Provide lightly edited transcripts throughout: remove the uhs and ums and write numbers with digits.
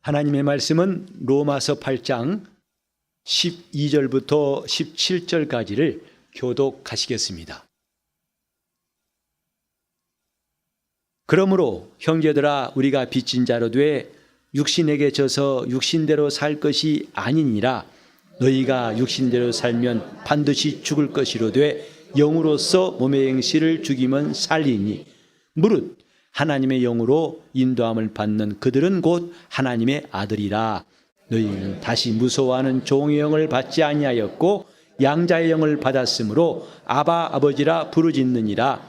하나님의 말씀은 로마서 8장 12절부터 17절까지를 교독하시겠습니다. 그러므로 형제들아, 우리가 빚진 자로 돼 육신에게 져서 육신대로 살 것이 아니니라. 너희가 육신대로 살면 반드시 죽을 것이로되 영으로서 몸의 행실을 죽이면 살리니, 무릇 하나님의 영으로 인도함을 받는 그들은 곧 하나님의 아들이라. 너희는 다시 무서워하는 종의 영을 받지 아니하였고 양자의 영을 받았으므로 아바 아버지라 부르짖느니라.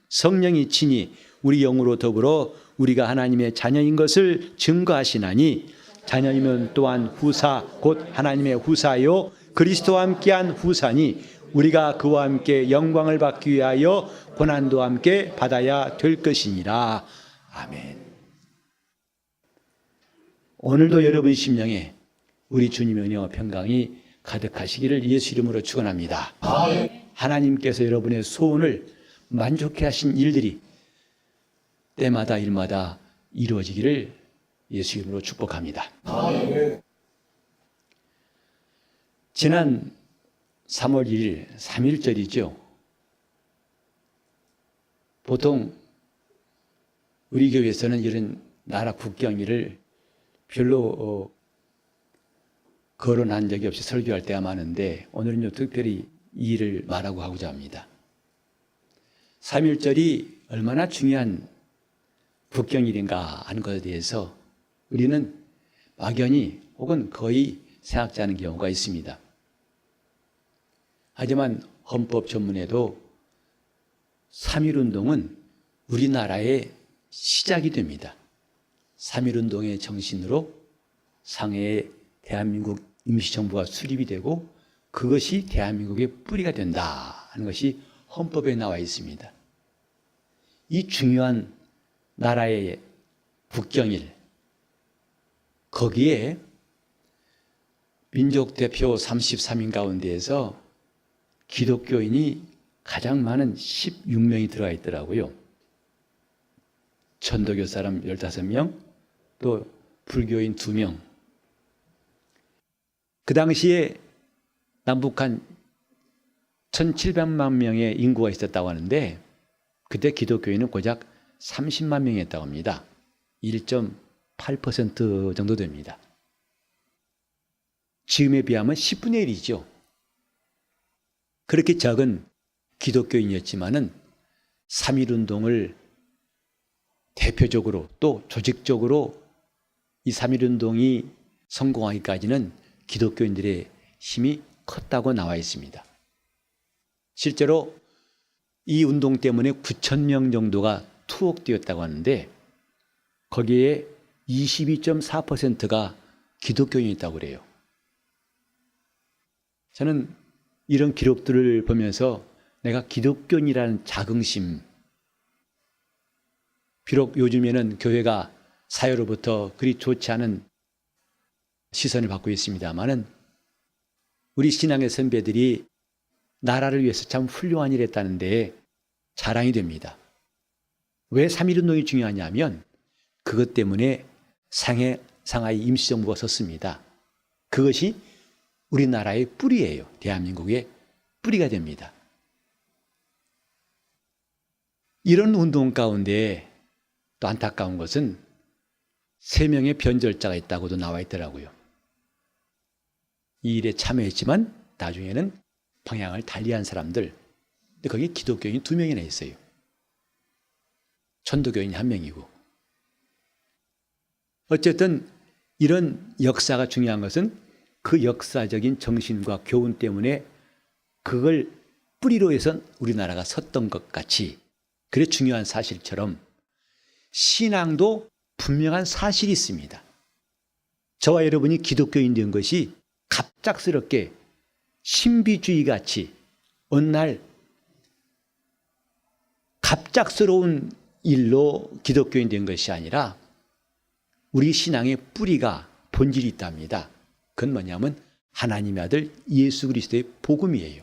성령이 친히 우리 영으로 더불어 우리가 하나님의 자녀인 것을 증거하시나니, 자녀이면 또한 후사 곧 하나님의 후사요 그리스도와 함께한 후사니, 우리가 그와 함께 영광을 받기 위하여 고난도 함께 받아야 될 것이니라. 아멘. 오늘도 여러분 심령에 우리 주님의 은혜와 평강이 가득하시기를 예수 이름으로 축원합니다. 하나님께서 여러분의 소원을 만족해 하신 일들이 때마다 일마다 이루어지기를 예수 이름으로 축복합니다. 지난 3월 1일 3.1절이죠. 보통 우리 교회에서는 이런 나라 국경일을 별로 거론한 적이 없이 설교할 때가 많은데, 오늘은요 특별히 이 일을 말하고 하고자 합니다. 3.1절이 얼마나 중요한 국경일인가 하는 것에 대해서 우리는 막연히 혹은 거의 생각지 않은 경우가 있습니다. 하지만 헌법 전문에도 3.1운동은 우리나라의 시작이 됩니다. 3.1운동의 정신으로 상해의 대한민국 임시정부가 수립이 되고 그것이 대한민국의 뿌리가 된다 하는 것이 헌법에 나와 있습니다. 이 중요한 나라의 국경일, 거기에 민족대표 33인 가운데에서 기독교인이 가장 많은 16명이 들어가 있더라고요. 천도교 사람 15명, 또 불교인 2명. 그 당시에 남북한 1700만 명의 인구가 있었다고 하는데, 그때 기독교인은 고작 30만 명이었다고 합니다. 1.8% 정도 됩니다. 지금에 비하면 10분의 1이죠. 그렇게 적은 기독교인이었지만은 3.1운동을 대표적으로 또 조직적으로 이 3.1운동이 성공하기까지는 기독교인들의 힘이 컸다고 나와 있습니다. 실제로 이 운동 때문에 9,000명 정도가 투옥되었다고 하는데, 거기에 22.4%가 기독교인이었다고 그래요. 저는 이런 기록들을 보면서 내가 기독교인이라는 자긍심, 비록 요즘에는 교회가 사회로부터 그리 좋지 않은 시선을 받고 있습니다만은 우리 신앙의 선배들이 나라를 위해서 참 훌륭한 일을 했다는 데에 자랑이 됩니다. 왜 3.1운동이 중요하냐면 그것 때문에 상하이 임시정부가 섰습니다. 그것이 우리나라의 뿌리예요. 대한민국의 뿌리가 됩니다. 이런 운동 가운데 또 안타까운 것은 3명의 변절자가 있다고도 나와 있더라고요. 이 일에 참여했지만 나중에는 방향을 달리한 사람들, 근데 거기 기독교인이 2명이나 있어요. 천도교인이 1명이고. 어쨌든 이런 역사가 중요한 것은 그 역사적인 정신과 교훈 때문에 그걸 뿌리로 해서 우리나라가 섰던 것 같이, 그래 중요한 사실처럼 신앙도 분명한 사실이 있습니다. 저와 여러분이 기독교인 된 것이 갑작스럽게 신비주의 같이 어느 날 갑작스러운 일로 기독교인 된 것이 아니라 우리 신앙의 뿌리가 본질이 있답니다. 그건 뭐냐면 하나님의 아들 예수 그리스도의 복음이에요.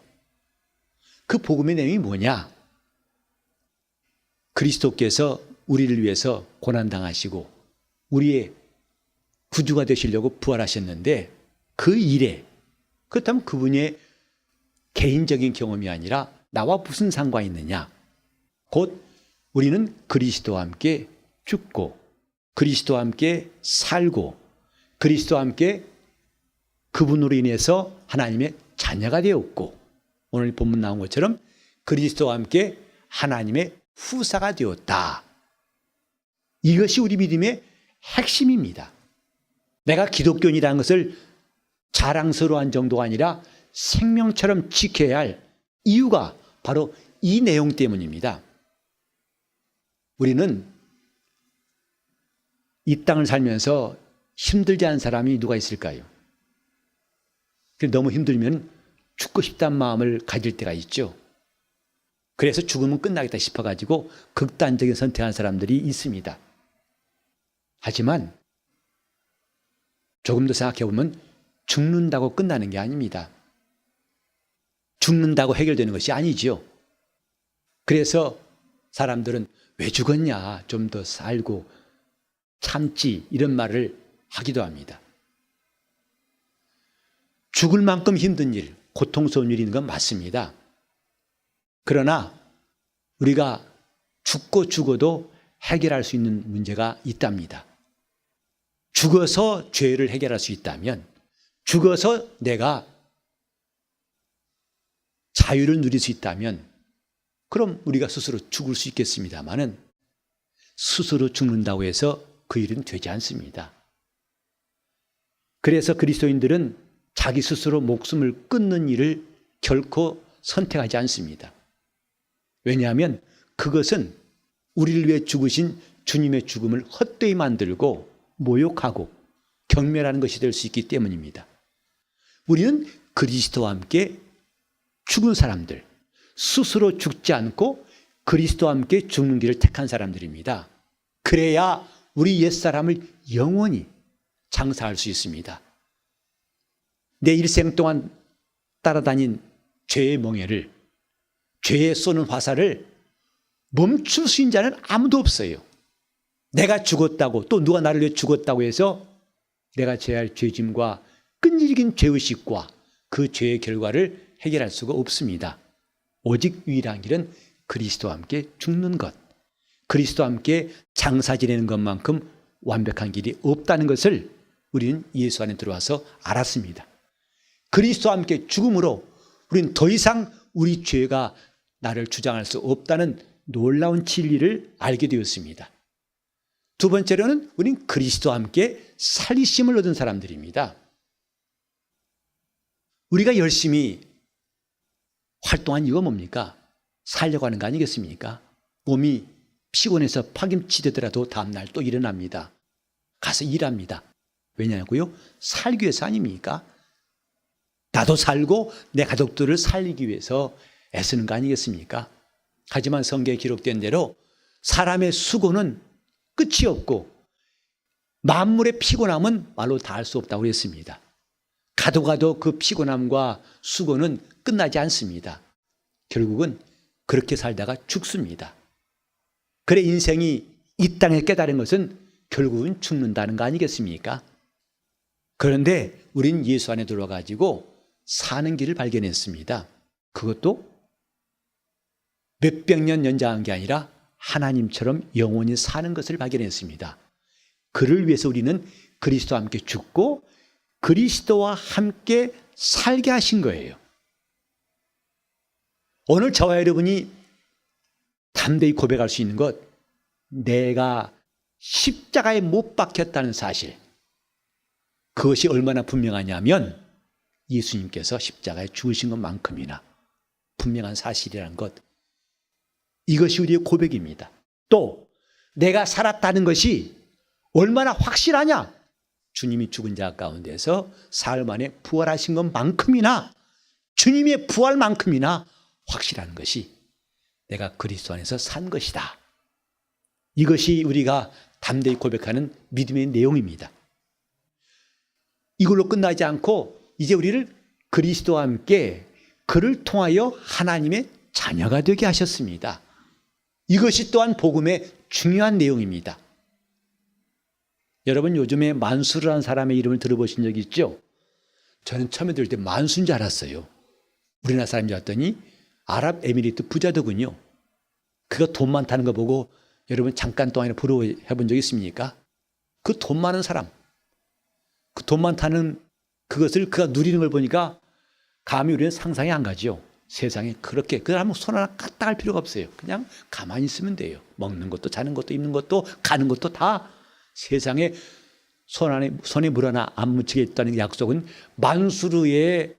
그 복음의 내용이 뭐냐? 그리스도께서 우리를 위해서 고난당하시고 우리의 구주가 되시려고 부활하셨는데 그 일에, 그렇다면 그분의 개인적인 경험이 아니라 나와 무슨 상관이 있느냐? 곧 우리는 그리스도와 함께 죽고 그리스도와 함께 살고 그리스도와 함께 그분으로 인해서 하나님의 자녀가 되었고, 오늘 본문 나온 것처럼 그리스도와 함께 하나님의 후사가 되었다. 이것이 우리 믿음의 핵심입니다. 내가 기독교인이라는 것을 자랑스러워한 정도가 아니라 생명처럼 지켜야 할 이유가 바로 이 내용 때문입니다. 우리는 이 땅을 살면서 힘들지 않은 사람이 누가 있을까요? 너무 힘들면 죽고 싶다는 마음을 가질 때가 있죠. 그래서 죽으면 끝나겠다 싶어가지고 극단적인 선택한 사람들이 있습니다. 하지만 조금 더 생각해보면 죽는다고 끝나는 게 아닙니다. 죽는다고 해결되는 것이 아니지요. 그래서 사람들은 왜 죽었냐, 좀 더 살고 참지, 이런 말을 하기도 합니다. 죽을 만큼 힘든 일, 고통스러운 일이 있는 건 맞습니다. 그러나 우리가 죽고 죽어도 해결할 수 있는 문제가 있답니다. 죽어서 죄를 해결할 수 있다면, 죽어서 내가 자유를 누릴 수 있다면, 그럼 우리가 스스로 죽을 수 있겠습니다마는 스스로 죽는다고 해서 그 일은 되지 않습니다. 그래서 그리스도인들은 자기 스스로 목숨을 끊는 일을 결코 선택하지 않습니다. 왜냐하면 그것은 우리를 위해 죽으신 주님의 죽음을 헛되이 만들고 모욕하고 경멸하는 것이 될 수 있기 때문입니다. 우리는 그리스도와 함께 죽은 사람들, 스스로 죽지 않고 그리스도와 함께 죽는 길을 택한 사람들입니다. 그래야 우리 옛사람을 영원히 장사할 수 있습니다. 내 일생 동안 따라다닌 죄의 멍에를, 죄에 쏘는 화살을 멈출 수 있는 자는 아무도 없어요. 내가 죽었다고, 또 누가 나를 위해 죽었다고 해서 내가 져야 할 죄짐과 끈질긴 죄의식과 그 죄의 결과를 해결할 수가 없습니다. 오직 유일한 길은 그리스도와 함께 죽는 것, 그리스도와 함께 장사 지내는 것만큼 완벽한 길이 없다는 것을 우리는 예수 안에 들어와서 알았습니다. 그리스도와 함께 죽음으로 우리는 더 이상 우리 죄가 나를 주장할 수 없다는 놀라운 진리를 알게 되었습니다. 두 번째로는 우리는 그리스도와 함께 살리심을 얻은 사람들입니다. 우리가 열심히 활동한 이유가 뭡니까? 살려고 하는 거 아니겠습니까? 몸이 피곤해서 파김치되더라도 다음날 또 일어납니다. 가서 일합니다. 왜냐고요? 살기 위해서 아닙니까? 나도 살고 내 가족들을 살리기 위해서 애쓰는 거 아니겠습니까? 하지만 성경에 기록된 대로 사람의 수고는 끝이 없고 만물의 피곤함은 말로 다 할 수 없다고 그랬습니다. 가도 그 피곤함과 수고는 끝나지 않습니다. 결국은 그렇게 살다가 죽습니다. 그래 인생이 이 땅에 깨달은 것은 결국은 죽는다는 거 아니겠습니까? 그런데 우린 예수 안에 들어가지고 사는 길을 발견했습니다. 그것도 몇백 년 연장한 게 아니라 하나님처럼 영원히 사는 것을 발견했습니다. 그를 위해서 우리는 그리스도와 함께 죽고 그리스도와 함께 살게 하신 거예요. 오늘 저와 여러분이 담대히 고백할 수 있는 것, 내가 십자가에 못 박혔다는 사실, 그것이 얼마나 분명하냐면 예수님께서 십자가에 죽으신 것만큼이나 분명한 사실이라는 것, 이것이 우리의 고백입니다. 또 내가 살았다는 것이 얼마나 확실하냐? 주님이 죽은 자 가운데서 사흘 만에 부활하신 것만큼이나, 주님의 부활만큼이나 확실한 것이 내가 그리스도 안에서 산 것이다. 이것이 우리가 담대히 고백하는 믿음의 내용입니다. 이걸로 끝나지 않고 이제 우리를 그리스도와 함께 그를 통하여 하나님의 자녀가 되게 하셨습니다. 이것이 또한 복음의 중요한 내용입니다. 여러분 요즘에 만수르라는 사람의 이름을 들어보신 적 있죠? 저는 처음에 들을 때 만수인 줄 알았어요. 우리나라 사람인 줄 알았더니 아랍에미리트 부자더군요. 그가 돈 많다는 거 보고 여러분 잠깐 동안에 부러워해 본 적 있습니까? 그 돈 많은 사람, 그 돈 많다는 그것을 그가 누리는 걸 보니까 감히 우리는 상상이 안 가죠. 세상에 그렇게 그 사람은 손 하나 까딱할 필요가 없어요. 그냥 가만히 있으면 돼요. 먹는 것도 자는 것도 입는 것도 가는 것도 다 세상에 손에 물 하나 안 묻히겠다는 약속은 만수르의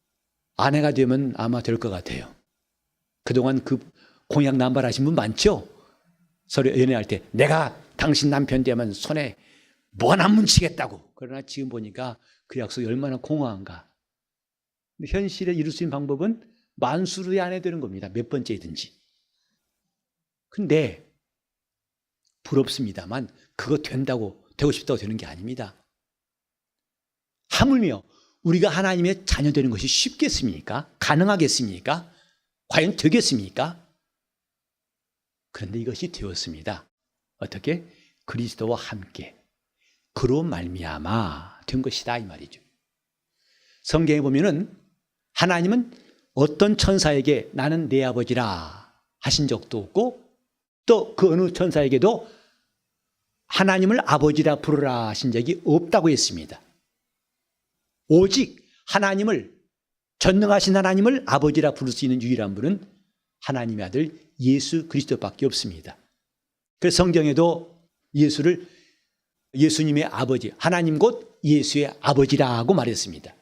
아내가 되면 아마 될 것 같아요. 그동안 그 공약 남발하신 분 많죠? 서로 연애할 때 내가 당신 남편 되면 손에 뭐 하나 안 묻히겠다고. 그러나 지금 보니까 그 약속이 얼마나 공허한가. 현실에 이룰 수 있는 방법은 만수르의 아내 되는 겁니다. 몇 번째든지. 근데 부럽습니다만 그거 되고 싶다고 되는 게 아닙니다. 하물며 우리가 하나님의 자녀 되는 것이 쉽겠습니까? 가능하겠습니까? 과연 되겠습니까? 그런데 이것이 되었습니다. 어떻게? 그리스도와 함께 그로 말미암아 된 것이다 이 말이죠. 성경에 보면은 하나님은 어떤 천사에게 나는 내 아버지라 하신 적도 없고 또 그 어느 천사에게도 하나님을 아버지라 부르라 하신 적이 없다고 했습니다. 오직 하나님을 전능하신 하나님을 아버지라 부를 수 있는 유일한 분은 하나님의 아들 예수 그리스도밖에 없습니다. 그래서 성경에도 예수님의 아버지, 하나님 곧 예수의 아버지라고 말했습니다.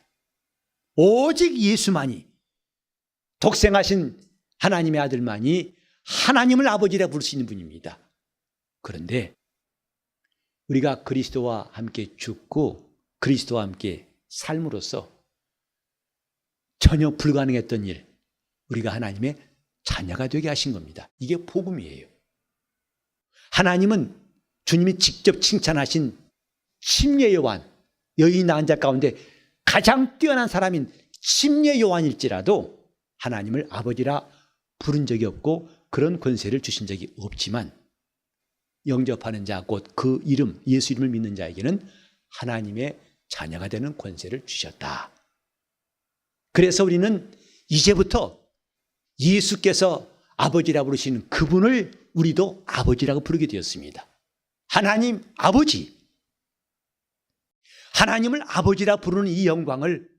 오직 예수만이 독생하신 하나님의 아들만이 하나님을 아버지라 부를 수 있는 분입니다. 그런데 우리가 그리스도와 함께 죽고 그리스도와 함께 삶으로써 전혀 불가능했던 일, 우리가 하나님의 자녀가 되게 하신 겁니다. 이게 복음이에요. 하나님은 주님이 직접 칭찬하신 침례 요한, 여인 난자 가운데 가장 뛰어난 사람인 침례 요한일지라도 하나님을 아버지라 부른 적이 없고 그런 권세를 주신 적이 없지만 영접하는 자, 곧 그 이름, 예수 이름을 믿는 자에게는 하나님의 자녀가 되는 권세를 주셨다. 그래서 우리는 이제부터 예수께서 아버지라 부르시는 그분을 우리도 아버지라고 부르게 되었습니다. 하나님 아버지. 하나님을 아버지라 부르는 이 영광을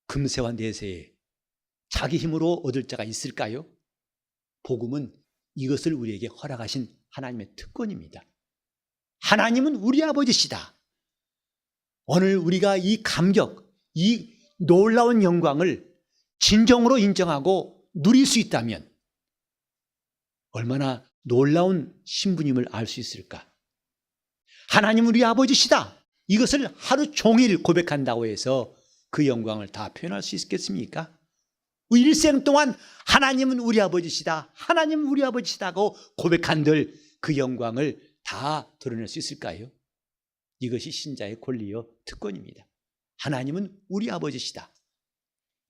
금세와 내세에 자기 힘으로 얻을 자가 있을까요? 복음은 이것을 우리에게 허락하신 하나님의 특권입니다. 하나님은 우리 아버지시다. 오늘 우리가 이 감격, 이 놀라운 영광을 진정으로 인정하고 누릴 수 있다면 얼마나 놀라운 신분임을 알 수 있을까? 하나님 우리 아버지시다. 이것을 하루 종일 고백한다고 해서 그 영광을 다 표현할 수 있겠습니까? 일생 동안 하나님은 우리 아버지시다. 하나님은 우리 아버지시다고 고백한들 그 영광을 다 드러낼 수 있을까요? 이것이 신자의 권리요 특권입니다. 하나님은 우리 아버지시다.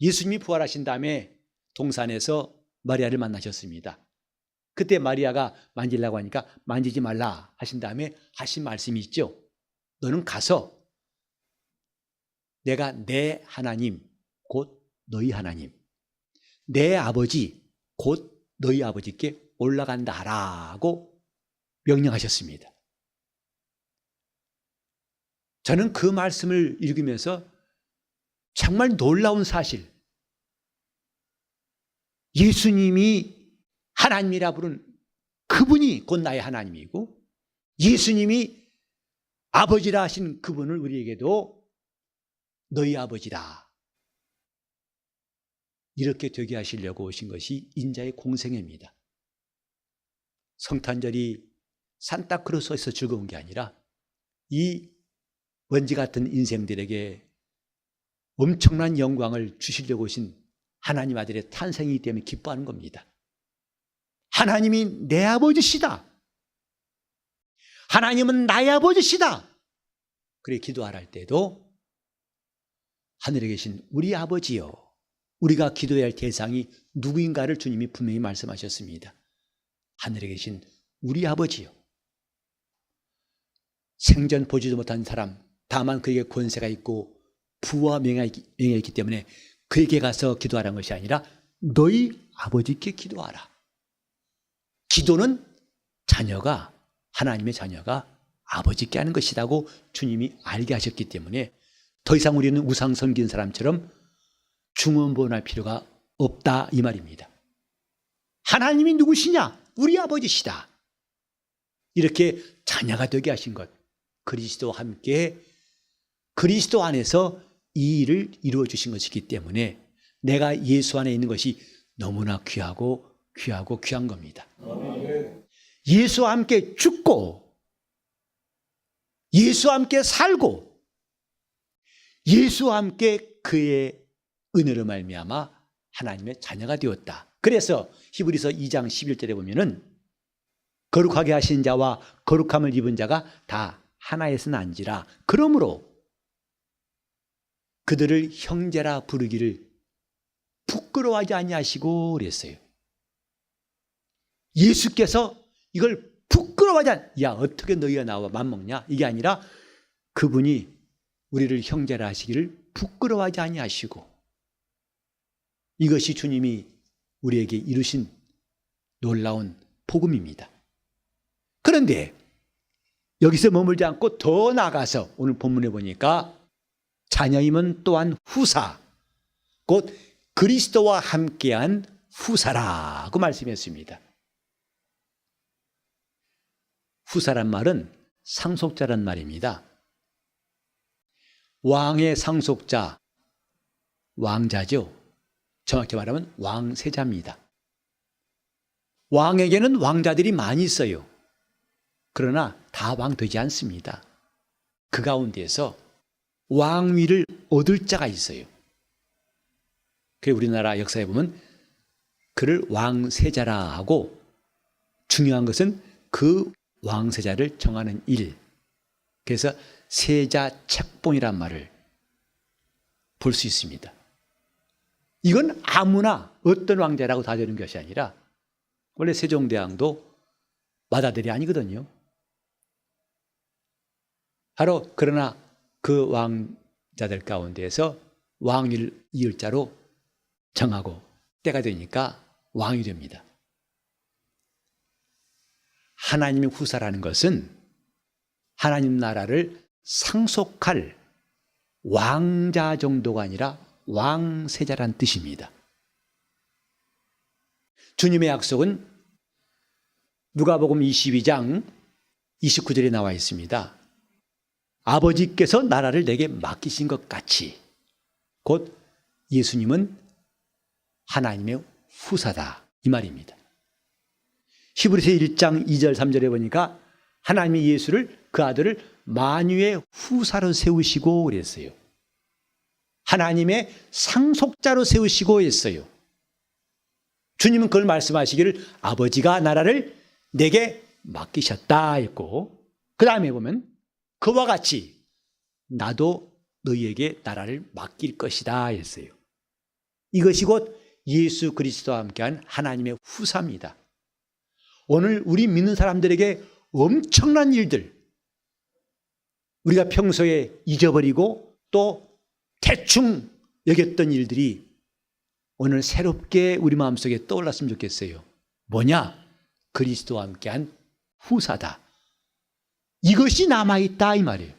예수님이 부활하신 다음에 동산에서 마리아를 만나셨습니다. 그때 마리아가 만지려고 하니까 만지지 말라 하신 다음에 하신 말씀이 있죠. 너는 가서 내가 내 하나님 곧 너희 하나님, 내 아버지 곧 너희 아버지께 올라간다 하라고 명령하셨습니다. 저는 그 말씀을 읽으면서 정말 놀라운 사실, 예수님이 하나님이라 부른 그분이 곧 나의 하나님이고 예수님이 아버지라 하신 그분을 우리에게도 너희 아버지라 이렇게 되게 하시려고 오신 것이 인자의 공생애입니다. 성탄절이 산타크로스에서 즐거운 게 아니라 이 먼지 같은 인생들에게 엄청난 영광을 주시려고 오신 하나님 아들의 탄생이기 때문에 기뻐하는 겁니다. 하나님이 내 아버지시다. 하나님은 나의 아버지시다. 그래 기도할 때도 하늘에 계신 우리 아버지요. 우리가 기도해야 할 대상이 누구인가를 주님이 분명히 말씀하셨습니다. 하늘에 계신 우리 아버지요. 생전 보지도 못한 사람, 다만 그에게 권세가 있고 부와 명예가 있기 때문에 그에게 가서 기도하라는 것이 아니라 너희 아버지께 기도하라. 기도는 자녀가, 하나님의 자녀가 아버지께 하는 것이라고 주님이 알게 하셨기 때문에 더 이상 우리는 우상 섬기는 사람처럼 중언부언할 필요가 없다 이 말입니다. 하나님이 누구시냐? 우리 아버지시다. 이렇게 자녀가 되게 하신 것, 그리스도와 함께 그리스도 안에서 이 일을 이루어 주신 것이기 때문에 내가 예수 안에 있는 것이 너무나 귀하고 귀한 겁니다. 예수와 함께 죽고 예수와 함께 살고 예수와 함께 그의 은혜로 말미암아 하나님의 자녀가 되었다. 그래서 히브리서 2장 11절에 보면은 거룩하게 하신 자와 거룩함을 입은 자가 다 하나에서 난지라. 그러므로 그들을 형제라 부르기를 부끄러워하지 아니하시고 그랬어요. 예수께서 이걸 부끄러워하지 야 어떻게 너희가 나와 맘먹냐 이게 아니라 그분이 우리를 형제라 하시기를 부끄러워하지 아니하시고 이것이 주님이 우리에게 이루신 놀라운 복음입니다. 그런데 여기서 머물지 않고 더 나아가서 오늘 본문에 보니까 자녀임은 또한 후사 곧 그리스도와 함께한 후사라고 말씀했습니다. 후사란 말은 상속자란 말입니다. 왕의 상속자, 왕자죠. 정확히 말하면 왕세자입니다. 왕에게는 왕자들이 많이 있어요. 그러나 다 왕 되지 않습니다. 그 가운데에서 왕위를 얻을 자가 있어요. 그래서 우리나라 역사에 보면 그를 왕세자라 하고 중요한 것은 그 왕세자를 정하는 일. 그래서 세자 책봉이란 말을 볼 수 있습니다. 이건 아무나 어떤 왕자라고 다 되는 것이 아니라 원래 세종대왕도 맏아들이 아니거든요. 바로 그러나 그 왕자들 가운데에서 왕위를 이을 자로 정하고 때가 되니까 왕이 됩니다. 하나님의 후사라는 것은 하나님 나라를 상속할 왕자 정도가 아니라 왕세자란 뜻입니다. 주님의 약속은 누가복음 22장 29절에 나와 있습니다. 아버지께서 나라를 내게 맡기신 것 같이 곧 예수님은 하나님의 후사다 이 말입니다. 히브리서 1장 2절 3절에 보니까 하나님이 예수를 그 아들을 만유의 후사로 세우시고 그랬어요. 하나님의 상속자로 세우시고 했어요. 주님은 그걸 말씀하시기를 아버지가 나라를 내게 맡기셨다 했고 그 다음에 보면 그와 같이 나도 너희에게 나라를 맡길 것이다 했어요. 이것이 곧 예수 그리스도와 함께한 하나님의 후사입니다. 오늘 우리 믿는 사람들에게 엄청난 일들 우리가 평소에 잊어버리고 또 대충 여겼던 일들이 오늘 새롭게 우리 마음속에 떠올랐으면 좋겠어요. 뭐냐? 그리스도와 함께한 후사다. 이것이 남아있다 이 말이에요.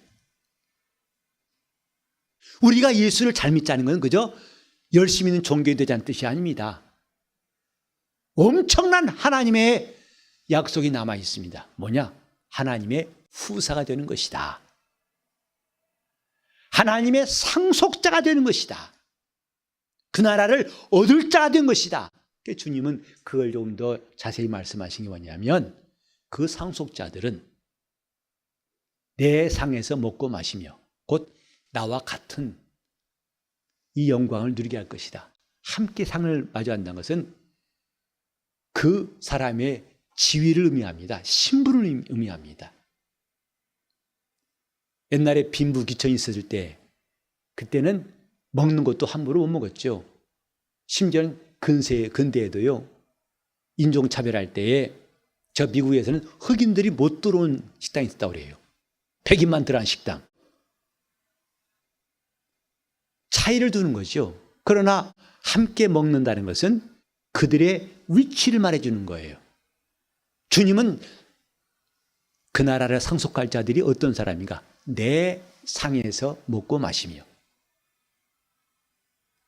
우리가 예수를 잘 믿자는 건 그저 열심히 있는 종교에 되자는 뜻이 아닙니다. 엄청난 하나님의 약속이 남아있습니다. 뭐냐? 하나님의 후사가 되는 것이다. 하나님의 상속자가 되는 것이다. 그 나라를 얻을 자가 된 것이다. 주님은 그걸 좀 더 자세히 말씀하신 게 뭐냐면 그 상속자들은 내 상에서 먹고 마시며 곧 나와 같은 이 영광을 누리게 할 것이다. 함께 상을 마주한다는 것은 그 사람의 지위를 의미합니다. 신분을 의미합니다. 옛날에 빈부귀천이 있었을 때 그때는 먹는 것도 함부로 못 먹었죠. 심지어는 근대에도요. 인종차별할 때에 저 미국에서는 흑인들이 못 들어온 식당이 있었다고 그래요. 100인만 들어간 식당. 차이를 두는 거죠. 그러나 함께 먹는다는 것은 그들의 위치를 말해주는 거예요. 주님은 그 나라를 상속할 자들이 어떤 사람인가? 내 상에서 먹고 마시며.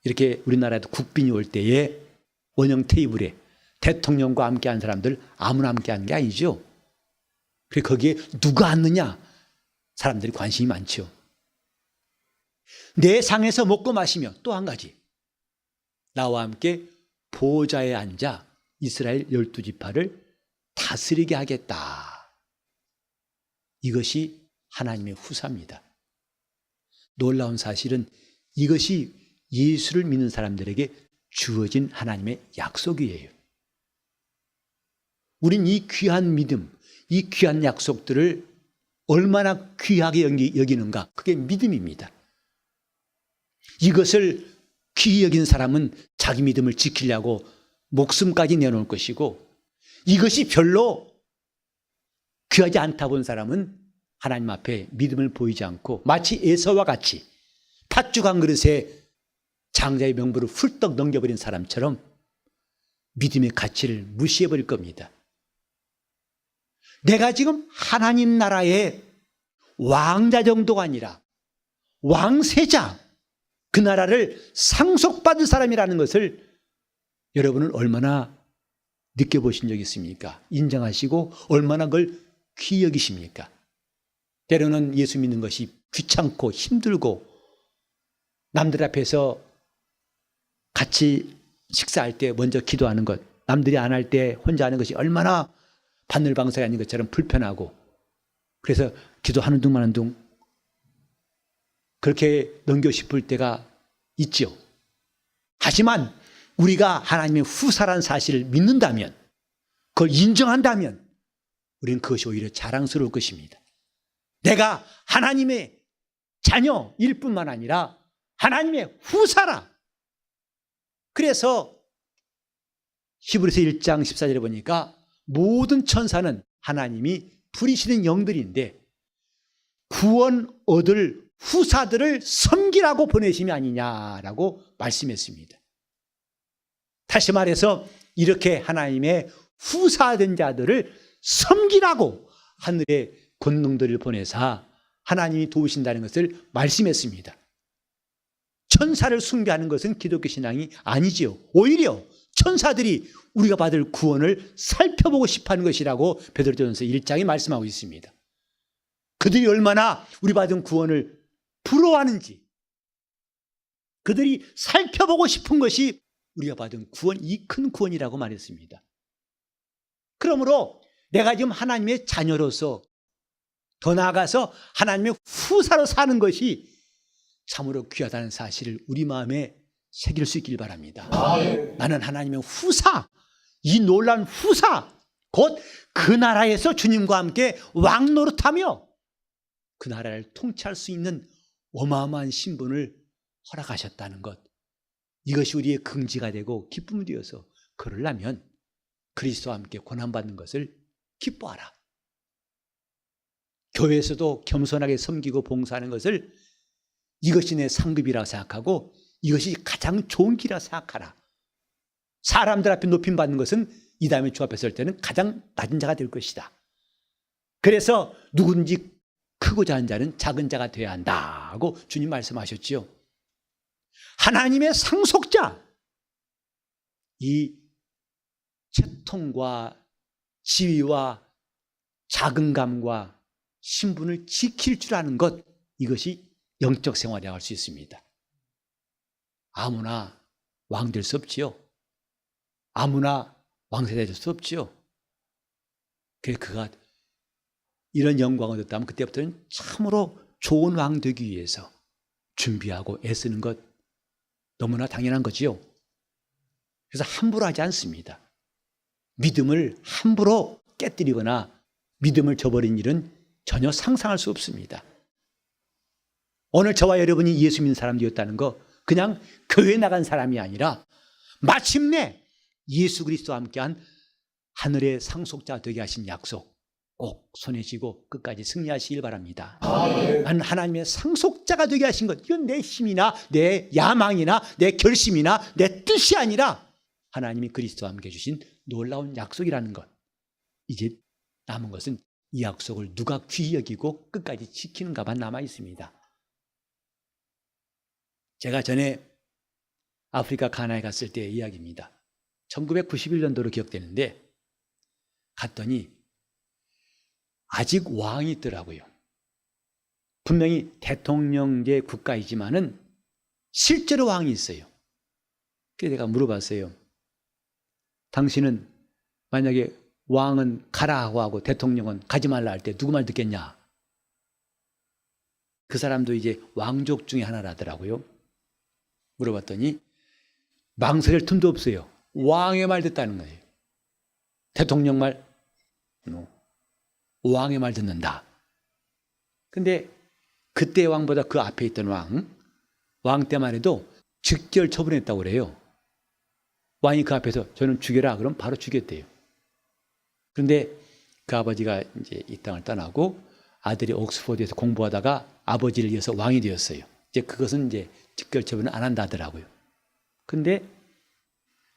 이렇게 우리나라에도 국빈이 올 때에 원형 테이블에 대통령과 함께한 사람들 아무나 함께한 게 아니죠. 그래 거기에 누가 앉느냐? 사람들이 관심이 많죠. 내 상에서 먹고 마시며 또 한 가지. 나와 함께 보좌에 앉아 이스라엘 12지파를 다스리게 하겠다. 이것이 하나님의 후사입니다. 놀라운 사실은 이것이 예수를 믿는 사람들에게 주어진 하나님의 약속이에요. 우린 이 귀한 믿음, 이 귀한 약속들을 얼마나 귀하게 여기는가? 그게 믿음입니다. 이것을 귀히 여긴 사람은 자기 믿음을 지키려고 목숨까지 내놓을 것이고, 이것이 별로 귀하지 않다 본 사람은 하나님 앞에 믿음을 보이지 않고 마치 에서와 같이 팥죽 한 그릇에 장자의 명부를 훌떡 넘겨버린 사람처럼 믿음의 가치를 무시해버릴 겁니다. 내가 지금 하나님 나라의 왕자 정도가 아니라 왕세자, 그 나라를 상속받을 사람이라는 것을 여러분은 얼마나 느껴보신 적이 있습니까? 인정하시고 얼마나 그걸 귀히 여기십니까? 때로는 예수 믿는 것이 귀찮고 힘들고 남들 앞에서 같이 식사할 때 먼저 기도하는 것, 남들이 안 할 때 혼자 하는 것이 얼마나 바늘방석이 아닌 것처럼 불편하고, 그래서 기도하는 둥 마는 둥 그렇게 넘겨 싶을 때가 있죠. 하지만 우리가 하나님의 후사라는 사실을 믿는다면, 그걸 인정한다면 우리는 그것이 오히려 자랑스러울 것입니다. 내가 하나님의 자녀일 뿐만 아니라 하나님의 후사라. 그래서 히브리서 1장 14절에 보니까 모든 천사는 하나님이 부리시는 영들인데 구원 얻을 후사들을 섬기라고 보내심이 아니냐라고 말씀했습니다. 다시 말해서 이렇게 하나님의 후사된 자들을 섬기라고 하늘의 권능들을 보내사 하나님이 도우신다는 것을 말씀했습니다. 천사를 숭배하는 것은 기독교 신앙이 아니지요. 오히려 천사들이 우리가 받을 구원을 살펴보고 싶어하는 것이라고 베드로전서 1장에 말씀하고 있습니다. 그들이 얼마나 우리 받은 구원을 부러워하는지, 그들이 살펴보고 싶은 것이 우리가 받은 구원, 이 큰 구원이라고 말했습니다. 그러므로 내가 지금 하나님의 자녀로서, 더 나아가서 하나님의 후사로 사는 것이 참으로 귀하다는 사실을 우리 마음에 새길 수 있길 바랍니다. 나는 하나님의 후사, 이 놀라운 후사, 곧 그 나라에서 주님과 함께 왕노릇하며 그 나라를 통치할 수 있는 어마어마한 신분을 허락하셨다는 것, 이것이 우리의 긍지가 되고 기쁨이 되어서 그러려면 그리스도와 함께 고난받는 것을 기뻐하라. 교회에서도 겸손하게 섬기고 봉사하는 것을 이것이 내 상급이라고 생각하고 이것이 가장 좋은 길이라고 생각하라. 사람들 앞에 높임받는 것은 이 다음에 주 앞에 설 때는 가장 낮은 자가 될 것이다. 그래서 누구든지 크고자 하는 자는 작은 자가 되어야 한다고 주님 말씀하셨지요. 하나님의 상속자, 이 채통과 지위와 자긍감과 신분을 지킬 줄 아는 것, 이것이 영적 생활이라고 할 수 있습니다. 아무나 왕 될 수 없지요. 아무나 왕세자 될 수 없지요. 그래서 그가 이런 영광을 얻었다면 그때부터는 참으로 좋은 왕 되기 위해서 준비하고 애쓰는 것 너무나 당연한 거지요. 그래서 함부로 하지 않습니다. 믿음을 함부로 깨뜨리거나 믿음을 저버린 일은 전혀 상상할 수 없습니다. 오늘 저와 여러분이 예수 믿는 사람 되었다는 거, 그냥 교회 나간 사람이 아니라 마침내 예수 그리스도와 함께한 하늘의 상속자 되게 하신 약속, 꼭 손에 쥐고 끝까지 승리하시길 바랍니다. 나는 하나님의 상속자가 되게 하신 것, 이건 내 힘이나 내 야망이나 내 결심이나 내 뜻이 아니라 하나님이 그리스도와 함께 주신 놀라운 약속이라는 것. 이제 남은 것은 이 약속을 누가 귀히 여기고 끝까지 지키는가만 남아 있습니다. 제가 전에 아프리카 가나에 갔을 때의 이야기입니다. 1991년도로 기억되는데 갔더니 아직 왕이 있더라고요. 분명히 대통령제 국가이지만은 실제로 왕이 있어요. 그래서 내가 물어봤어요. 당신은 만약에 왕은 가라고 하고 대통령은 가지 말라 할 때 누구 말 듣겠냐? 그 사람도 이제 왕족 중에 하나라더라고요. 물어봤더니 망설일 틈도 없어요. 왕의 말 듣다는 거예요. 대통령 말, 왕의 말 듣는다. 근데 그때 왕보다 그 앞에 있던 왕 때만 해도 즉결 처분했다고 그래요. 왕이 그 앞에서 저는 죽여라 그럼 바로 죽였대요. 그런데 그 아버지가 이제 이 땅을 떠나고 아들이 옥스퍼드에서 공부하다가 아버지를 이어서 왕이 되었어요. 이제 그것은 이제 즉결 처분을 안 한다 하더라고요. 근데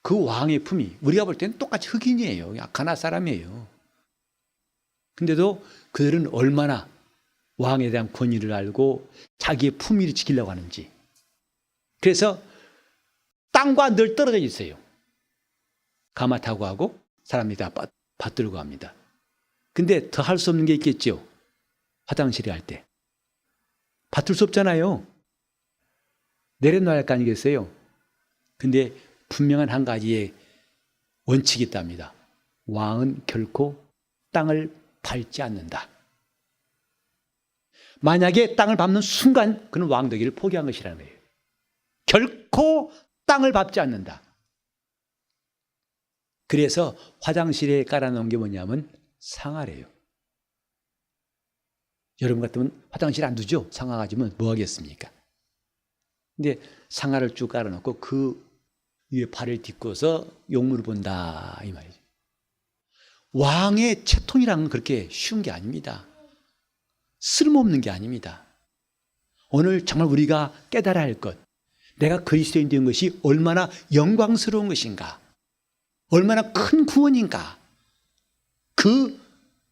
그 왕의 품이 우리가 볼 때는 똑같이 흑인이에요. 가나 사람이에요. 근데도 그들은 얼마나 왕에 대한 권위를 알고 자기의 품위를 지키려고 하는지. 그래서 땅과 늘 떨어져 있어요. 가마 타고 하고 사람들이 다 받들고 합니다. 근데 더 할 수 없는 게 있겠죠. 화장실에 할 때. 받들 수 없잖아요. 내려놔야 할 거 아니겠어요. 근데 분명한 한 가지의 원칙이 있답니다. 왕은 결코 땅을 밟지 않는다. 만약에 땅을 밟는 순간 그는 왕되기를 포기한 것이라는 거예요. 결코 땅을 밟지 않는다. 그래서 화장실에 깔아놓은 게 뭐냐면 상아래요. 여러분 같으면 화장실 안 두죠? 상아 가지면 뭐 하겠습니까? 근데 상아를 쭉 깔아놓고 그 위에 발을 딛고서 용물을 본다 이 말이죠. 왕의 채통이라는 건 그렇게 쉬운 게 아닙니다. 쓸모없는 게 아닙니다. 오늘 정말 우리가 깨달아야 할 것, 내가 그리스도인 된 것이 얼마나 영광스러운 것인가, 얼마나 큰 구원인가, 그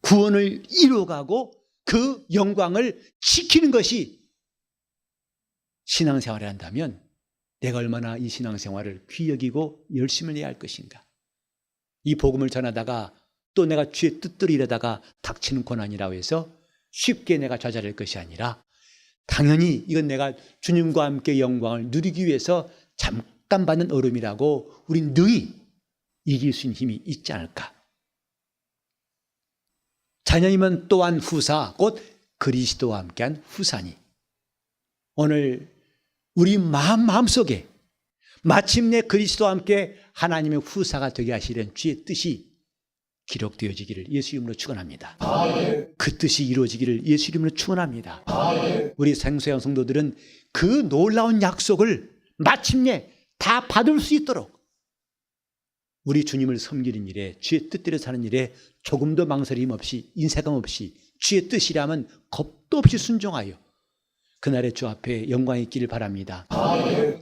구원을 이루어가고 그 영광을 지키는 것이 신앙생활을 한다면 내가 얼마나 이 신앙생활을 귀히 여기고 열심을 내야 할 것인가. 이 복음을 전하다가 또 내가 주의 뜻대로 일하다가 닥치는 고난이라고 해서 쉽게 내가 좌절할 것이 아니라 당연히 이건 내가 주님과 함께 영광을 누리기 위해서 잠깐 받는 어려움이라고 우린 능히 이길 수 있는 힘이 있지 않을까. 자녀이면 또한 후사, 곧 그리스도와 함께한 후사니. 오늘 우리 마음속에 마침내 그리스도와 함께 하나님의 후사가 되게 하시려는 주의 뜻이 기록되어지기를 예수 이름으로 축원합니다. 그 뜻이 이루어지기를 예수 이름으로 축원합니다. 우리 생소형 성도들은 그 놀라운 약속을 마침내 다 받을 수 있도록 우리 주님을 섬기는 일에, 주의 뜻대로 사는 일에 조금도 망설임 없이, 인색함 없이 주의 뜻이라면 겁도 없이 순종하여 그날의 주 앞에 영광이 있기를 바랍니다.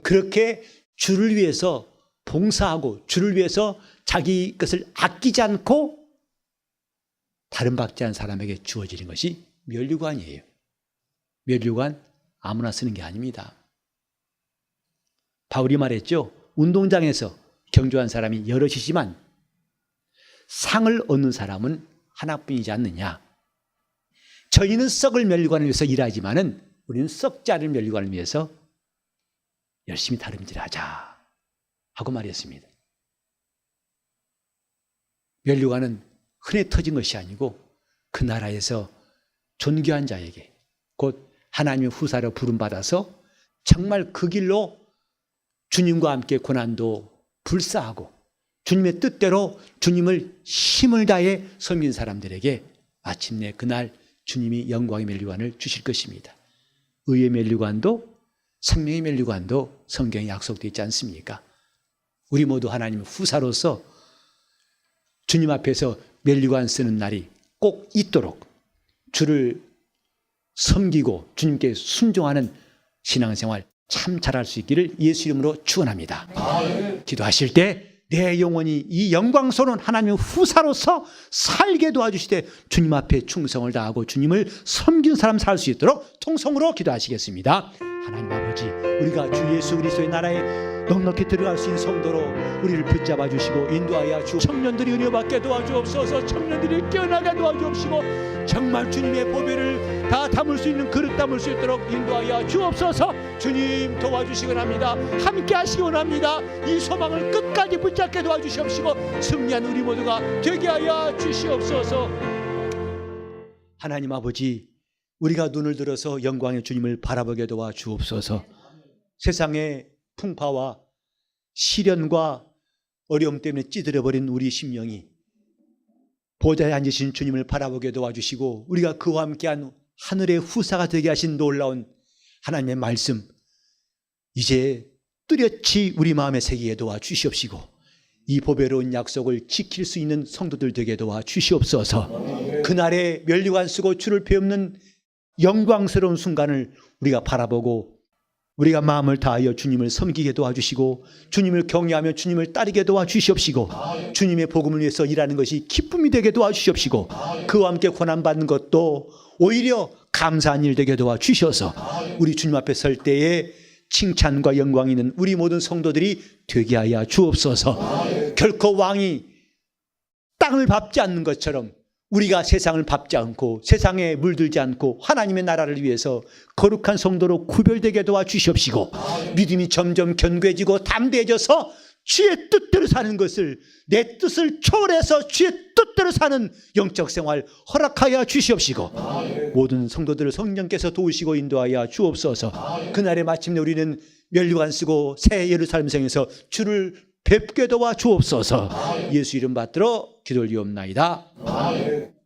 그렇게 주를 위해서 봉사하고 주를 위해서 자기 것을 아끼지 않고 다른 받지 않은 사람에게 주어지는 것이 면류관이에요. 면류관 아무나 쓰는 게 아닙니다. 바울이 말했죠. 운동장에서 경주한 사람이 여럿이지만 상을 얻는 사람은 하나뿐이지 않느냐. 저희는 썩을 면류관을 위해서 일하지만은 우리는 썩지 않을 면류관을 위해서 열심히 다름질하자 하고 말했습니다. 면류관은 흔해 터진 것이 아니고 그 나라에서 존귀한 자에게 곧 하나님의 후사로 부름받아서 정말 그 길로 주님과 함께 고난도 불사하고 주님의 뜻대로 주님을 힘을 다해 섬긴 사람들에게 마침내 그날 주님이 영광의 면류관을 주실 것입니다. 의의 면류관도 생명의 면류관도 성경에 약속되어 있지 않습니까? 우리 모두 하나님의 후사로서 주님 앞에서 면류관 쓰는 날이 꼭 있도록 주를 섬기고 주님께 순종하는 신앙생활 참 잘할 수 있기를 예수 이름으로 축원합니다. 기도하실 때 내 영혼이 이 영광스러운 하나님의 후사로서 살게 도와주시되 주님 앞에 충성을 다하고 주님을 섬긴 사람 살 수 있도록 통성으로 기도하시겠습니다. 하나님 아버지, 우리가 주 예수 그리스도의 나라에 넉넉히 들어갈 수 있는 성도로 우리를 붙잡아 주시고 인도하여 주 청년들이 은혜받게 도와주옵소서. 청년들이 깨어나게 도와주옵시고 정말 주님의 보배를 다 담을 수 있는 그릇 담을 수 있도록 인도하여 주옵소서. 주님 도와주시기 원합니다. 함께 하시기 원합니다. 이 소망을 끝까지 붙잡게 도와주시옵시고 승리한 우리 모두가 되게 하여 주시옵소서. 하나님 아버지, 우리가 눈을 들어서 영광의 주님을 바라보게 도와 주옵소서. 세상의 풍파와 시련과 어려움 때문에 찌들어버린 우리 심령이 보좌에 앉으신 주님을 바라보게 도와주시고 우리가 그와 함께한 하늘의 후사가 되게 하신 놀라운 하나님의 말씀 이제 뚜렷이 우리 마음에 새기게 도와주시옵시고 이 보배로운 약속을 지킬 수 있는 성도들 되게 도와주시옵소서. 그날에 면류관 쓰고 주를 배우는 영광스러운 순간을 우리가 바라보고 우리가 마음을 다하여 주님을 섬기게 도와주시고 주님을 경외하며 주님을 따르게 도와주시옵시고 주님의 복음을 위해서 일하는 것이 기쁨이 되게 도와주시옵시고 그와 함께 고난받는 것도 오히려 감사한 일 되게 도와주셔서 우리 주님 앞에 설 때에 칭찬과 영광이 있는 우리 모든 성도들이 되게 하여 주옵소서. 결코 왕이 땅을 밟지 않는 것처럼 우리가 세상을 밟지 않고 세상에 물들지 않고 하나님의 나라를 위해서 거룩한 성도로 구별되게 도와주시옵시고 믿음이 점점 견고해지고 담대해져서 주의 뜻대로 사는 것을 내 뜻을 초월해서 주의 뜻대로 사는 영적 생활 허락하여 주시옵시고 모든 성도들을 성령께서 도우시고 인도하여 주옵소서. 그날에 마침내 우리는 면류관 쓰고 새 예루살렘 성에서 주를 뵙게 도와 주옵소서. 예수 이름 받들어 기도를 드리옵나이다.